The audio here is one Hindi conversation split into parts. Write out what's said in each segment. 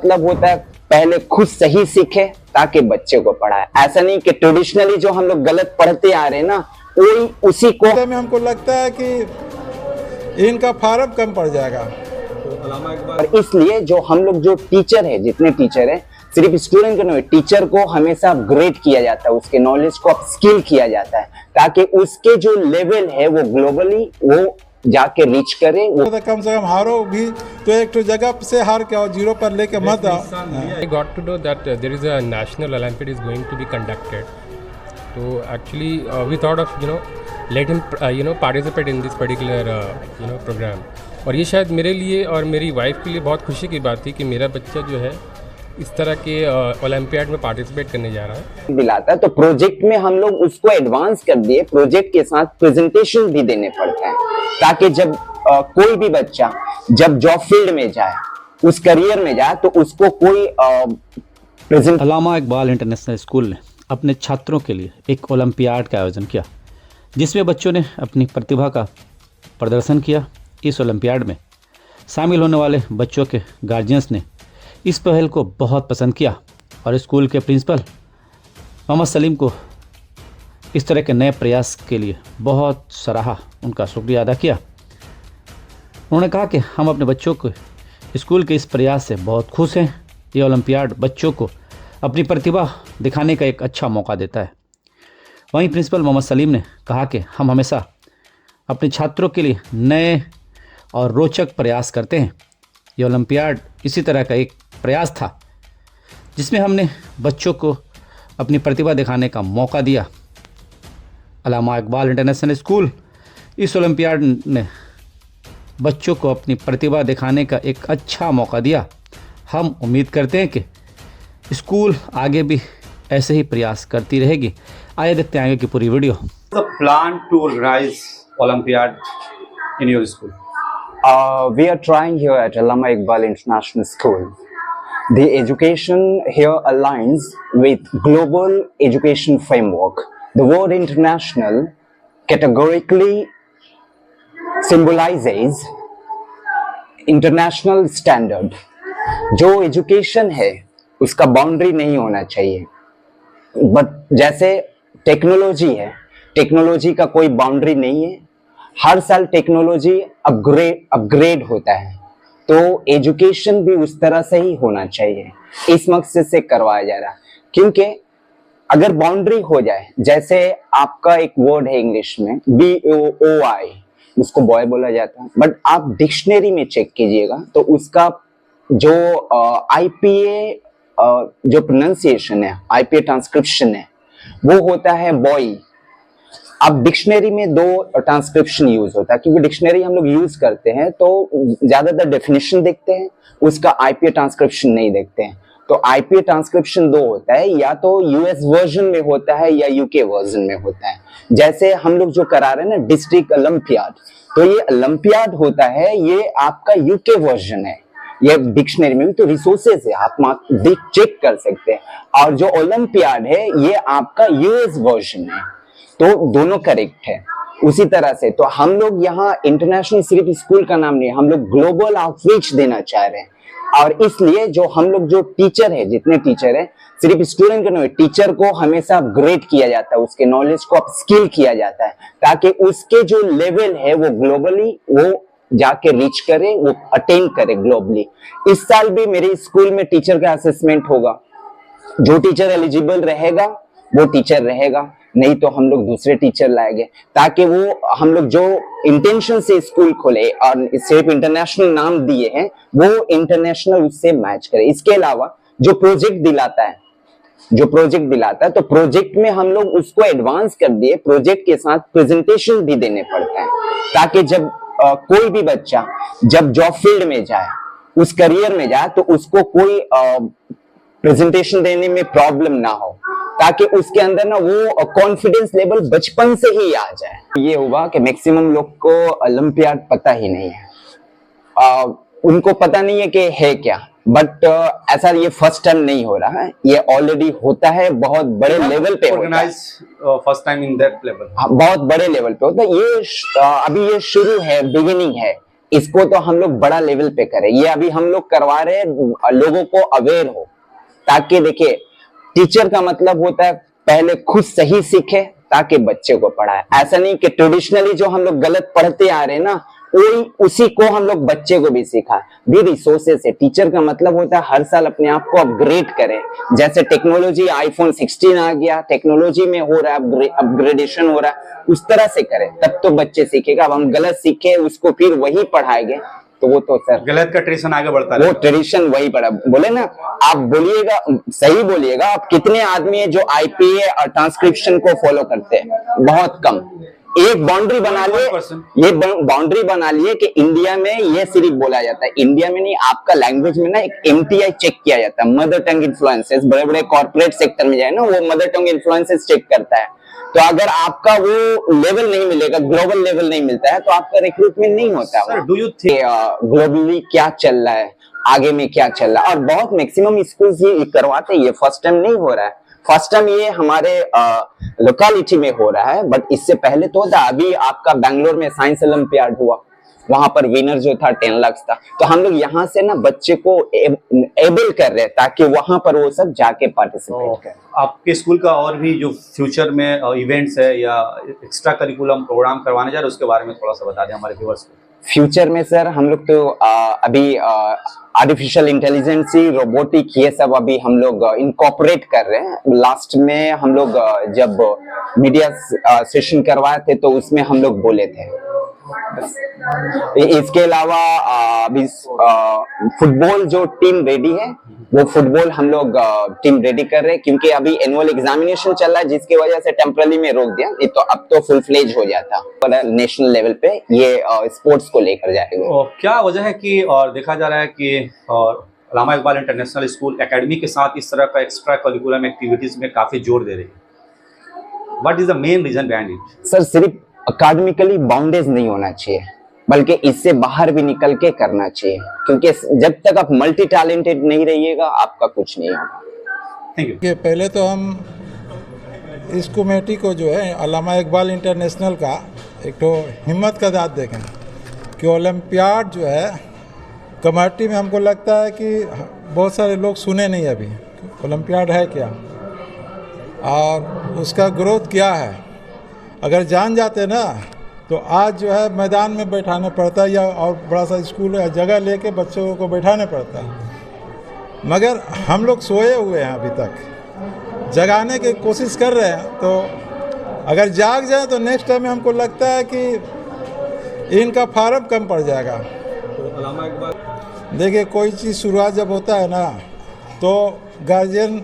मतलब होता है पहले खुद सही सीखे ताकि बच्चे को पढ़ाए। ऐसा नहीं कि ट्रेडिशनली जो हम लोग गलत पढ़ते आ रहे हैं ना, वही उसी को में हमको लगता है कि इनका फार्म कम पड़ जाएगा। और इसलिए जो हम लोग जो टीचर है, जितने टीचर है, सिर्फ स्टूडेंट को नहीं, टीचर को हमेशा अपग्रेड किया जाता है, उसके नॉलेज को अपस्किल किया जाता है ताकि उसके जो लेवल है वो ग्लोबली वो जाके रीच करे। तो कम से कम हारो भी तो एक तो जगह से हार के और जीरो पर लेके मत आओ। I got to know that there is a national Olympiad is going to be conducted. So actually we thought of let him participate in this particular program. और ये शायद मेरे लिए और मेरी वाइफ के लिए बहुत खुशी की बात थी कि मेरा बच्चा जो है इस तरह के ओलंपियाड में पार्टिसिपेट करने जा रहा है। दिलाता है तो प्रोजेक्ट में हम लोग उसको एडवांस कर दिए, प्रोजेक्ट के साथ प्रेजेंटेशन भी देने पड़ते हैं ताकि जब कोई भी बच्चा जब जॉब फील्ड में जाए, उस करियर में जाए, तो उसको कोई प्रेजेंट। अल्लामा इकबाल इंटरनेशनल स्कूल ने अपने छात्रों के लिए एक ओलंपियाड का आयोजन किया जिसमें बच्चों ने अपनी प्रतिभा का प्रदर्शन किया। इस ओलंपियाड में शामिल होने वाले बच्चों के गार्जियंस ने इस पहल को बहुत पसंद किया और स्कूल के प्रिंसिपल मोहम्मद सलीम को इस तरह के नए प्रयास के लिए बहुत सराहा, उनका शुक्रिया अदा किया। उन्होंने कहा कि हम अपने बच्चों को स्कूल के इस प्रयास से बहुत खुश हैं। ये ओलंपियाड बच्चों को अपनी प्रतिभा दिखाने का एक अच्छा मौका देता है। वहीं प्रिंसिपल मोहम्मद सलीम ने कहा कि हम हमेशा अपने छात्रों के लिए नए और रोचक प्रयास करते हैं। ये ओलंपियाड इसी तरह का एक प्रयास था जिसमें हमने बच्चों को अपनी प्रतिभा दिखाने का मौका दिया। अल्लामा इकबाल इंटरनेशनल स्कूल इस ओलंपियाड ने बच्चों को अपनी प्रतिभा दिखाने का एक अच्छा मौका दिया। हम उम्मीद करते हैं कि स्कूल आगे भी ऐसे ही प्रयास करती रहेगी। आइए देखते हैं आगे की पूरी video. The plan to organize Olympiad in your school? We are trying here at Allama Iqbal International School. The education here aligns with global education framework. The word international categorically symbolizes international standard. जो एजुकेशन है उसका बाउंड्री नहीं होना चाहिए, बट जैसे टेक्नोलॉजी है, टेक्नोलॉजी का कोई बाउंड्री नहीं है। हर साल टेक्नोलॉजी अपग्रेड होता है, तो एजुकेशन भी उस तरह से ही होना चाहिए। इस मकसद से करवाया जा रहा है, क्योंकि अगर बाउंड्री हो जाए, जैसे आपका एक वर्ड है इंग्लिश में BOOI, उसको बॉय बोला जाता है, बट आप डिक्शनरी में चेक कीजिएगा तो उसका जो IPA जो प्रोनाउंसिएशन है, IPA ट्रांसक्रिप्शन है, वो होता है बॉय। अब डिक्शनरी में दो ट्रांसक्रिप्शन यूज होता है, क्योंकि डिक्शनरी हम लोग यूज करते हैं तो ज्यादातर डेफिनेशन देखते हैं, उसका IPA ट्रांसक्रिप्शन नहीं देखते हैं। तो IPA ट्रांसक्रिप्शन दो होता है, या तो US वर्जन में होता है या UK वर्जन में होता है। जैसे हम लोग जो करा रहे हैं ना डिस्ट्रिक्ट ओलंपियाड, तो ये ओलंपियाड होता है, ये आपका UK वर्जन है। ये डिक्शनरी में भी तो रिसोर्सेज है, आप चेक कर सकते हैं। और जो ओलंपियाड है ये आपका US वर्जन है, तो दोनों करेक्ट है। उसी तरह से तो हम लोग यहाँ इंटरनेशनल सिर्फ स्कूल का नाम नहीं, हम लोग ग्लोबल आउटरीच देना चाह रहे हैं। और इसलिए जो हम लोग जो टीचर है, जितने टीचर है, सिर्फ स्टूडेंट को नहीं, टीचर को हमेशा अपग्रेड किया जाता है, उसके नॉलेज को अपस्किल किया जाता है ताकि उसके जो लेवल है वो ग्लोबली वो जाके रीच करे, वो अटेन करे ग्लोबली। इस साल भी मेरे स्कूल में टीचर का असेसमेंट होगा। जो टीचर एलिजिबल रहेगा वो टीचर रहेगा, नहीं तो हम लोग दूसरे टीचर लाएंगे ताकि वो हम लोग जो इंटेंशन से स्कूल खोले और सिर्फ इंटरनेशनल नाम दिए हैं वो इंटरनेशनल उससे मैच करे। इसके अलावा जो प्रोजेक्ट दिलाता है तो प्रोजेक्ट में हम लोग उसको एडवांस कर दिए, प्रोजेक्ट के साथ प्रेजेंटेशन भी देने पड़ता है ताकि जब कोई भी बच्चा जब जॉब फील्ड में जाए, उस करियर में जाए, तो उसको कोई प्रेजेंटेशन देने में प्रॉब्लम ना हो, ताकि उसके अंदर ना वो कॉन्फिडेंस लेवल बचपन से ही आ जाए। ये हुआ कि मैक्सिमम लोग को ओलंपियाड पता ही नहीं है, उनको पता नहीं है कि है क्या, बट ऐसा ये फर्स्ट टाइम नहीं हो रहा है, ये ऑलरेडी होता है, बहुत बड़े लेवल पे होता है। First time in that level, बहुत बड़े लेवल पे होता है। ये अभी ये शुरू है, बिगिनिंग है, इसको तो हम लोग बड़ा लेवल पे करें, ये अभी हम लोग करवा रहे हैं, लोगों को अवेयर हो, ताकि देखिए टीचर का मतलब होता है पहले खुद सही सीखे ताकि बच्चे को पढ़ाए। ऐसा नहीं कि ट्रेडिशनली जो हम लोग गलत पढ़ते आ रहे हैं ना, वही उसी को हम लोग बच्चे को भी सिखा भी। रिसोर्सेस है, टीचर का मतलब होता है हर साल अपने आप को अपग्रेड करें। जैसे टेक्नोलॉजी आईफोन 16 आ गया, टेक्नोलॉजी में हो रहा है अपग्रेडेशन हो रहा है, उस तरह से करें तब तो बच्चे सीखेगा। अब हम गलत सीखे उसको फिर वही पढ़ाएंगे तो वो तो सर गलत का ट्रेडिशन आगे बढ़ता वो है। ट्रेडिशन वही पड़ा। बोले ना, आप बोलिएगा, सही बोलिएगा, आप कितने आदमी है जो आईपीए और ट्रांसक्रिप्शन को फॉलो करते हैं? बहुत कम। एक बाउंड्री बना लिए, 1%। ये बाउंड्री बना लिए कि इंडिया में ये सिर्फ बोला जाता है, इंडिया में नहीं, आपका लैंग्वेज में ना एक एमटीआई चेक किया जाता है, मदर टंग इन्फ्लुएंसेस। बड़े बड़े कॉर्पोरेट सेक्टर में जाए ना, वो मदर टंग इन्फ्लुएंसेस चेक करता है। तो अगर आपका वो लेवल नहीं मिलेगा, ग्लोबल लेवल नहीं मिलता है, तो आपका रिक्रूटमेंट नहीं होता। Sir do you think globally क्या चल रहा है, आगे में क्या चल रहा है, और बहुत मैक्सिमम स्कूल्स ये करवाते हैं। ये फर्स्ट टाइम नहीं हो रहा है, फर्स्ट टाइम ये हमारे लोकेलिटी में हो रहा है, बट इससे पहले तो था। अभी आपका बैंगलोर में साइंस ओलंपियाड हुआ, वहां पर विनर जो था 10 लाख था। तो हम लोग यहाँ से ना बच्चे को एबल कर रहे हैं ताकि वहां पर वो सब जाके पार्टिसिपेट करें। आपके स्कूल का और भी जो फ्यूचर में इवेंट्स है या एक्स्ट्रा करिकुलम प्रोग्राम करवाने जा रहे हैं, उसके बारे में थोड़ा सा बता दें हमारे व्यूअर्स को। फ्यूचर में सर हम लोग तो अभी आर्टिफिशियल इंटेलिजेंस, रोबोटिक, ये सब अभी हम लोग इनकॉर्पोरेट कर रहे हैं। लास्ट में हम लोग जब मीडिया सेशन करवाए थे तो उसमें हम लोग बोले थे। इसके अलावा अभी फुटबॉल जो टीम रेडी है, वो फुटबॉल हम लोग टीम रेडी कर रहे हैं, क्योंकि अभी एनुअल एग्जामिनेशन चल रहा है, जिसकी वजह से टेम्पररी में रोक दिया, नहीं तो अब तो फुल फ्लेज हो जाता। पर नेशनल लेवल पे ये स्पोर्ट्स को लेकर जाएगा। और क्या वजह है कि और देखा जा रहा है कि और अल्लामा इकबाल इंटरनेशनल स्कूल एकेडमी के साथ इस तरह का एक्स्ट्रा करिकुलम एक्टिविटीज में काफी जोर दे रही है? What is the main reason behind it? Sir सिर्फ अकाडमिकली बाउंडेज नहीं होना चाहिए, बल्कि इससे बाहर भी निकल के करना चाहिए, क्योंकि जब तक आप मल्टी टैलेंटेड नहीं रहिएगा आपका कुछ नहीं होगा। Thank you. कि पहले तो हम इस कमेटी को जो है अल्लामा इकबाल इंटरनेशनल का एक तो हिम्मत का दाद देखें कि ओलंपियाड जो है कमेटी में, हमको लगता है कि बहुत सारे लोग सुने नहीं अभी ओलंपियाड है क्या और उसका ग्रोथ क्या है। अगर जान जाते ना तो आज जो है मैदान में बैठाने पड़ता है, या और बड़ा सा स्कूल या जगह लेके बच्चों को बैठाने पड़ता है। मगर हम लोग सोए हुए हैं, अभी तक जगाने की कोशिश कर रहे हैं। तो अगर जाग जाए तो नेक्स्ट टाइम में हमको लगता है कि इनका फार्म कम पड़ जाएगा। देखिए कोई चीज़ शुरुआत जब होता है ना, तो गार्जियन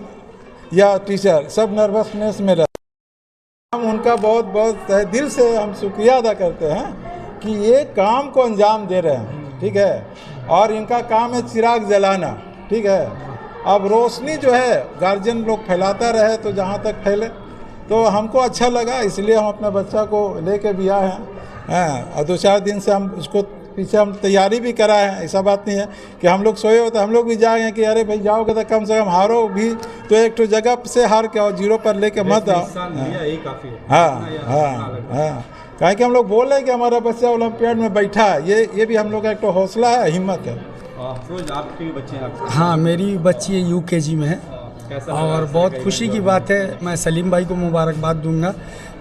या टीचर सब नर्वसनेस में रहते हैं। हम उनका बहुत बहुत दिल से हम शुक्रिया अदा करते हैं कि ये काम को अंजाम दे रहे हैं, ठीक है। और इनका काम है चिराग जलाना, ठीक है। अब रोशनी जो है गार्जियन लोग फैलाता रहे तो जहाँ तक फैले, तो हमको अच्छा लगा, इसलिए हम अपने बच्चा को लेके भी आए हैं। और 2-4 दिन से हम उसको पीछे हम तैयारी भी कराए हैं। ऐसा बात नहीं है कि हम लोग सोए हो तो हम लोग भी जाएंगे कि अरे भाई जाओगे तो कम से कम हारो भी तो एक तो जगह से हार के आओ, 0 पर लेके मत आओ। हाँ, कहीं कि हम लोग बोल रहे हैं कि हमारा बच्चा ओलंपियाड में बैठा है, ये भी हम लोग का एक तो हौसला है, हिम्मत है। आपके भी बच्चे हैं? हाँ, मेरी बच्ची यूकेजी में है और बहुत खुशी की बात है। मैं सलीम भाई को मुबारकबाद दूंगा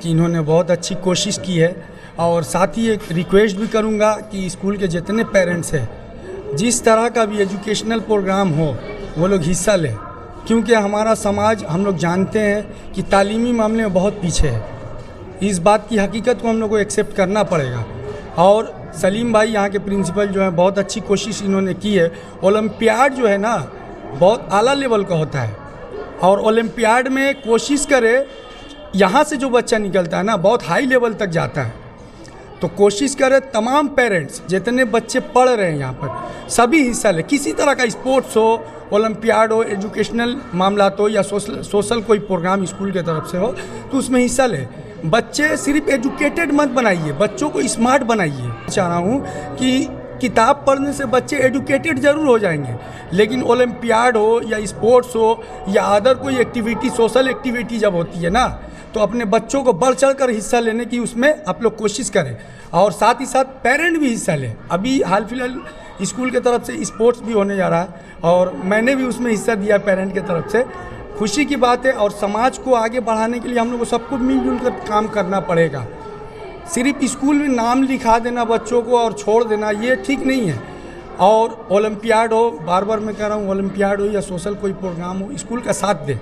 कि इन्होंने बहुत अच्छी कोशिश की है, और साथ ही एक रिक्वेस्ट भी करूंगा कि स्कूल के जितने पेरेंट्स हैं, जिस तरह का भी एजुकेशनल प्रोग्राम हो वो लोग हिस्सा लें, क्योंकि हमारा समाज हम लोग जानते हैं कि तालीमी मामले में बहुत पीछे है। इस बात की हकीकत को हम लोग को एक्सेप्ट करना पड़ेगा। और सलीम भाई यहाँ के प्रिंसिपल जो है, बहुत अच्छी कोशिश इन्होंने की है। ओलंपियाड जो है ना बहुत आला लेवल का होता है, और ओलंपियाड में कोशिश करे, यहाँ से जो बच्चा निकलता है ना बहुत हाई लेवल तक जाता है। तो कोशिश करें तमाम पेरेंट्स जितने बच्चे पढ़ रहे हैं यहाँ पर सभी हिस्सा लें। किसी तरह का स्पोर्ट्स हो, ओलंपियाड हो, एजुकेशनल मामला हो, या सोशल कोई प्रोग्राम स्कूल के तरफ से हो तो उसमें हिस्सा लें। बच्चे सिर्फ एजुकेटेड मत बनाइए, बच्चों को स्मार्ट बनाइए। चाह रहा हूँ कि किताब पढ़ने से बच्चे एजुकेटेड ज़रूर हो जाएंगे, लेकिन ओलंपियाड हो या स्पोर्ट्स हो या अदर कोई एक्टिविटी, सोशल एक्टिविटी जब होती है ना, तो अपने बच्चों को बढ़ चढ़ कर हिस्सा लेने की उसमें आप लोग कोशिश करें, और साथ ही साथ पेरेंट भी हिस्सा लें। अभी हाल फिलहाल स्कूल के तरफ से स्पोर्ट्स भी होने जा रहा है और मैंने भी उसमें हिस्सा दिया पेरेंट के तरफ से। खुशी की बात है, और समाज को आगे बढ़ाने के लिए हम लोग को सबको मिलजुल कर काम करना पड़ेगा। सिर्फ स्कूल में नाम लिखा देना बच्चों को और छोड़ देना ये ठीक नहीं है। और ओलंपियाड हो, बार बार मैं कह रहा हूँ, ओलंपियाड हो या सोशल कोई प्रोग्राम हो, स्कूल का साथ दे,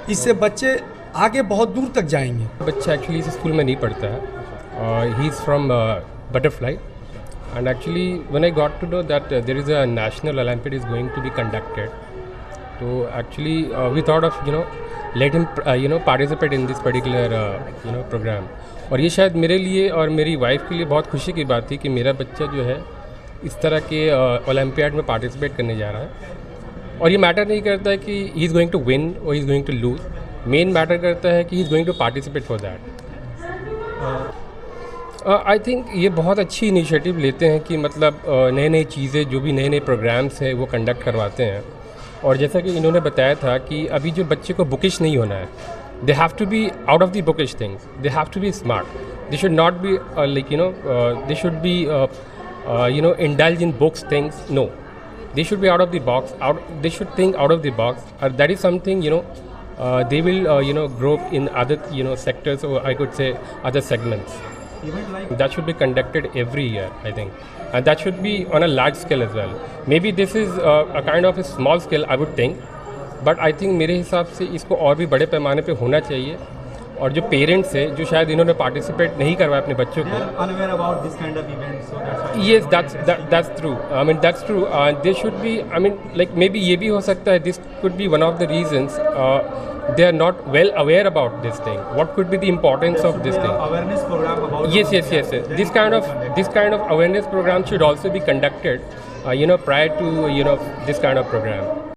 इससे बच्चे आगे बहुत दूर तक जाएंगे। बच्चा एक्चुअली इस स्कूल में नहीं पढ़ता है, he is from butterfly, and actually when I got to know that there is a national Olympiad is going to be conducted, so actually we thought of let him participate in this particular program. और ये शायद मेरे लिए और मेरी वाइफ के लिए बहुत खुशी की बात थी कि मेरा बच्चा जो है इस तरह के ओलंपियाड में पार्टिसिपेट करने जा रहा है। और ये मैटर नहीं करता है कि he is going to win और he is going to lose, main matter करता है कि he is going to participate for that. I think ये बहुत अच्छी इनिशिएटिव लेते हैं कि मतलब नए नई चीज़ें, जो भी नए नए प्रोग्राम्स हैं वो कंडक्ट करवाते हैं। और जैसा कि इन्होंने बताया था कि अभी जो बच्चे को बुकिश नहीं होना है, they have to be out of the bookish things, they have to be smart, they should not be they should be indulge in books things. No, they should be out of the box, they should think out of the box. That is something they will grow in other sectors, or I could say other segments. That should be conducted every year, I think, and that should be on a large scale as well. Maybe this is a kind of a small scale, I would think, but I think मेरे हिसाब से इसको और भी बड़े पैमाने पे होना चाहिए। और जो पेरेंट्स है, जो शायद इन्होंने पार्टिसिपेट नहीं करवाया अपने बच्चों को, unaware about this kind of events, so that's why yes, that's true. I mean that's true. They should be, I mean like maybe ये भी हो सकता है, this could be one of the reasons they are not well aware about this thing. What could be the importance of this thing? awareness program about Yes. This kind of awareness program should also be conducted prior to this kind of program.